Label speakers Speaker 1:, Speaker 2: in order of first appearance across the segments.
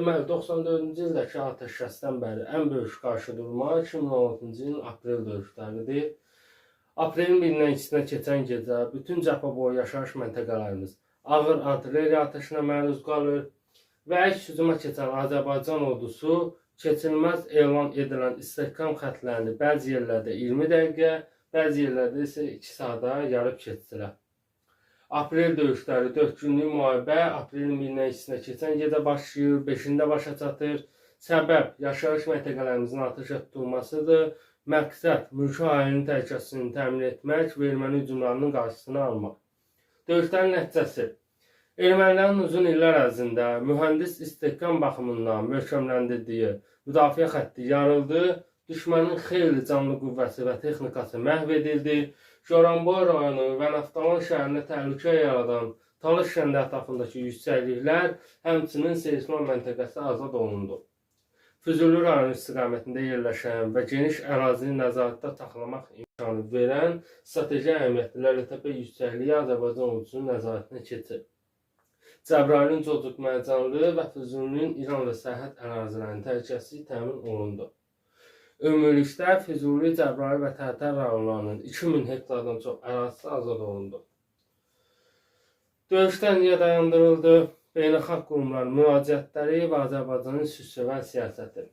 Speaker 1: Deməli, 94-cü ildəki atəşkəsdən bəri ən böyük qarşıdurma 2016-cı ilin aprel döyüşləridir. Aprelin 1-dən 2-sinə keçən gecə bütün cəbhə boyu yaşayış məntəqələrimiz ağır artilleriya atəşinə məruz qalır və ilk hücuma keçən Azərbaycan ordusu keçilməz elan edilən istehkam xətlərini bəzi yerlərdə 20 dəqiqə, bəzi yerlərdə isə 2 saata yarıb keçdilər. Aprel döyüşləri 4 günlük müharibə aprelin 1-dən 2-sinə keçən gecə başlayır, 5-də başa çatır. Səbəb yaşayış məntəqələrimizin atəşə tutulmasıdır. Məqsəd mülki əhalinin təhlükəsizliyini təmin etmək və erməni hücumlarının qarşısını almaq. Döyüşlərin nəticəsi ermənilərin uzun illər ərzində mühəndis istehkam baxımından möhkəmləndirdiyi müdafiə xətti yarıldı. Düşmənin xeyli canlı qüvvəsi və texnikası məhv edildi. Goranboy rayonu və Naftalan şəhərinə təhlükə yaradan Talış kəndi ətrafındakı yüksəkliklər, həmçinin seysmik məntəqəsi azad olundu. Füzuli rayonu istiqamətində yerləşən və geniş ərazini nəzarətdə saxlamaq imkanı verən strateji əhəmiyyətli Lələtəpə yüksəkliyi Azərbaycan ordusunun nəzarətinə keçir. Cəbrayılın Cocuq Mərcanlı və Füzulinin İranla sərhəd ərazilərinin təhlükəsizliyi təmin olundu. Ümumilikdə Füzuli, Cəbrayıl və Tərtər rayonlarının 2000 hektardan çox ərazisi azad olundu. Döyüşlər niyə dayandırıldı? Beynəlxalq qurumların müraciətləri və Azərbaycanın sülhsevər siyasəti.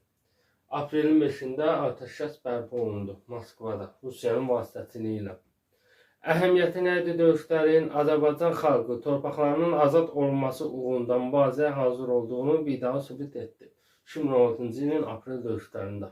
Speaker 1: Aprelin 5-də atəşkəs bərpa olundu Moskvada, Rusiyanın vasitəçiliyi ilə. Əhəmiyyəti nədir döyüşlərin? Azərbaycan xalqı torpaqlarının azad olunması uğrunda mübarizəyə hazır olduğunu bir daha sübut etdi 2016-cı ilin aprel döyüşlərində.